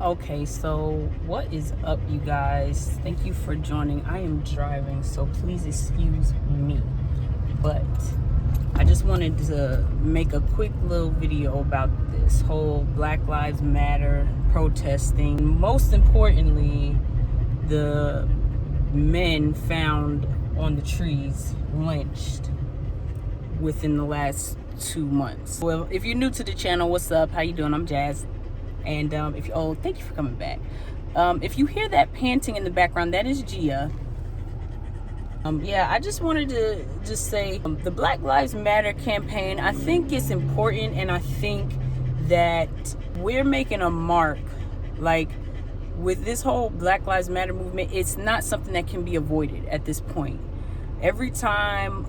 Okay, so what is up, you guys? Thank you for joining. I am driving, so please excuse me. But I just wanted to make a quick little video about this whole Black Lives Matter protesting. Most importantly, the men found on the trees lynched within the last 2 months. Well, if you're new to the channel, what's up? How you doing? I'm Jazz. And if you thank you for coming back. If you hear that panting in the background, that is Gia. Yeah, I just wanted to just say the Black Lives Matter campaign, I think it's important, and I think that we're making a mark. Like, with this whole Black Lives Matter movement, it's not something that can be avoided at this point. Every time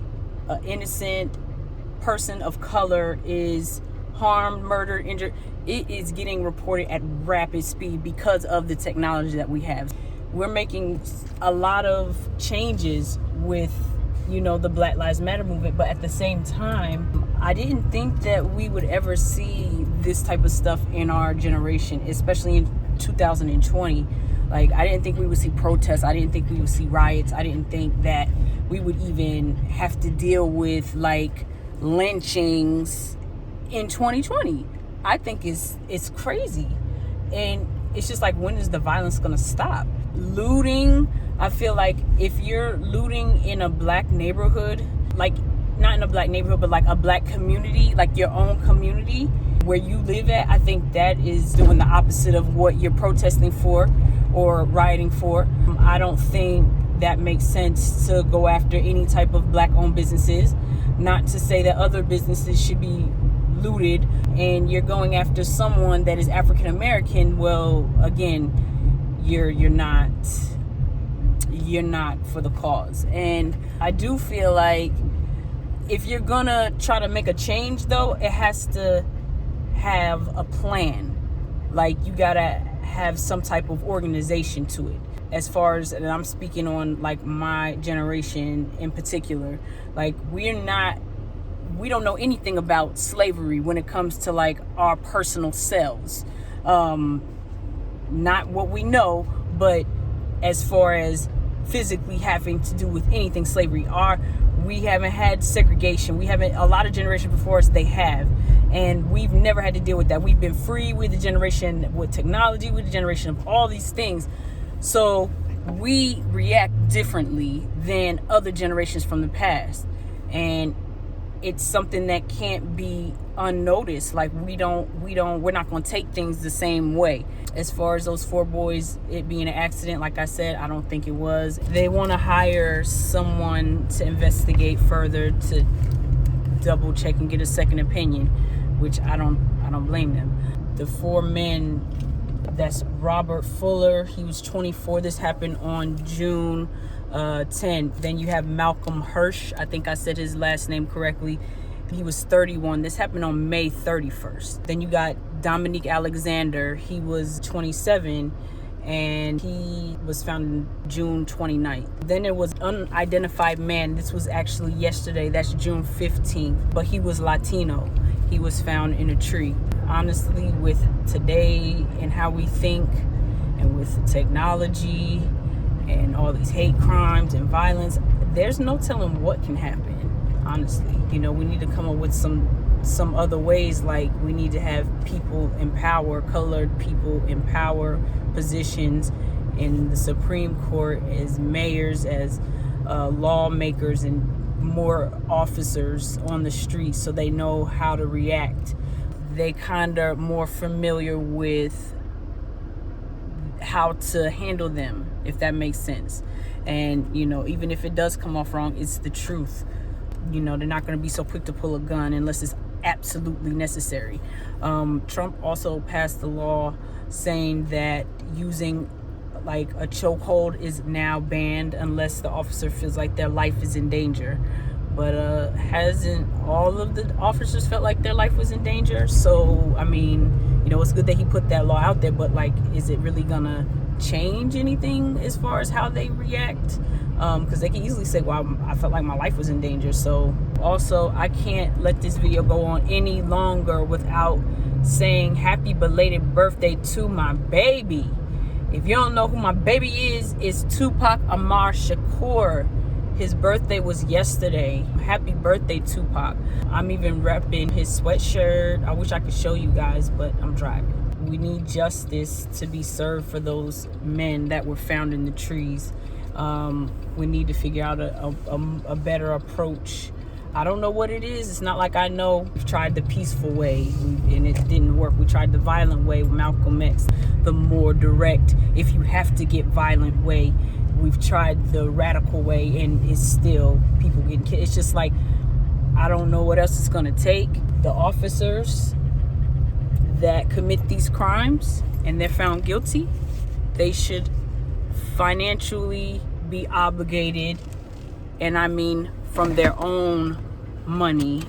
an innocent person of color is harmed, murdered, injured, it is getting reported at rapid speed because of the technology that we have. We're making a lot of changes with, the Black Lives Matter movement, but at the same time, I didn't think that we would ever see this type of stuff in our generation, especially in 2020. Like, I didn't think we would see protests. I didn't think we would see riots. I didn't think that we would even have to deal with like lynchings in 2020. I think it's crazy, and it's just like, when is the violence gonna stop? Looting, I feel like if you're looting in a black neighborhood, like not in a black neighborhood, but like a black community, like your own community where you live at, I think that is doing the opposite of what you're protesting for or rioting for. I don't think that makes sense to go after any type of black owned businesses. Not to say that other businesses should be looted, and you're going after someone that is African American. Well, again, you're not for the cause. And I do feel like if you're gonna try to make a change, though, it has to have a plan. Like, you gotta have some type of organization to it. As far as, and I'm speaking on like my generation in particular, like we don't know anything about slavery when it comes to like our personal selves. Not what we know, but as far as physically having to do with anything slavery, we haven't had segregation. A lot of generations before us, they have. And we've never had to deal with that. We've been free. We're the generation with technology. We're the generation of all these things. So we react differently than other generations from the past. And it's something that can't be unnoticed. Like, we're not going to take things the same way. As far as those 4 boys, it being an accident, like I said, I don't think it was. They want to hire someone to investigate further, to double check and get a second opinion, which I don't blame them. The 4 men, that's Robert Fuller. He was 24. This happened on June 10. Then you have Malcolm Hirsch. I think I said his last name correctly. He was 31. This happened on May 31st. Then you got Dominique Alexander. He was 27, and he was found on June 29th. Then there was unidentified man. This was actually yesterday. That's June 15th. But he was Latino. He was found in a tree. Honestly, with today and how we think, and with technology and all these hate crimes and violence, there's no telling what can happen. Honestly, we need to come up with some other ways. Like, we need to have people in power, colored people in power positions in the Supreme Court, as mayors, as lawmakers, and more officers on the streets, so they know how to react. They kind of more familiar with how to handle them, if that makes sense. And even if it does come off wrong, it's the truth. They're not going to be so quick to pull a gun unless it's absolutely necessary. Trump also passed the law saying that using like a chokehold is now banned unless the officer feels like their life is in danger. But hasn't all of the officers felt like their life was in danger? So, I mean, it's good that he put that law out there, but like, is it really gonna change anything as far as how they react? because they can easily say, well, I felt like my life was in danger. So also, I can't let this video go on any longer without saying happy belated birthday to my baby. If you don't know who my baby is, it's Tupac Amar Shakur. His birthday was yesterday. Happy birthday, Tupac. I'm even repping his sweatshirt. I wish I could show you guys, but I'm driving. We need justice to be served for those men that were found in the trees. We need to figure out a better approach. I don't know what it is. It's not like I know. We've tried the peaceful way and it didn't work. We tried the violent way with Malcolm X, the more direct, if you have to get violent way. We've tried the radical way and it's still people getting killed. It's just like, I don't know what else it's going to take. The officers that commit these crimes and they're found guilty, they should financially be obligated, and I mean from their own money,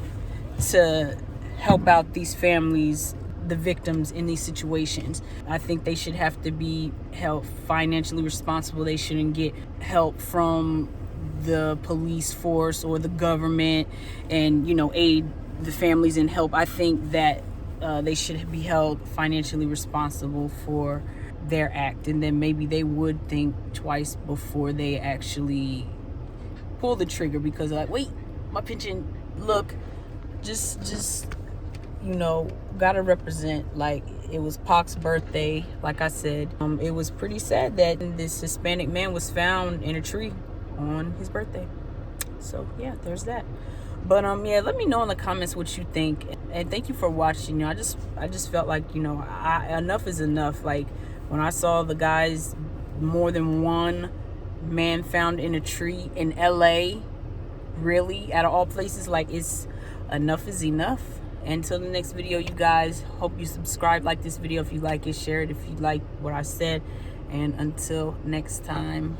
to help out these families, the victims in these situations. I think they should have to be held financially responsible. They shouldn't get help from the police force or the government and, you know, aid the families and help. I think that they should be held financially responsible for their act, and then maybe they would think twice before they actually pull the trigger, because like, wait, my pension, look, just you know, gotta represent. Like, it was Pac's birthday, like I said. It was pretty sad that this Hispanic man was found in a tree on his birthday. So yeah, there's that. But yeah, let me know in the comments what you think, and thank you for watching. You know, I just felt like, you know, enough is enough. Like, when I saw the guys, more than one man found in a tree in LA, really, out of all places, like, it's enough is enough. Until the next video, you guys, hope you subscribe, like this video if you like it, share it if you like what I said, and until next time.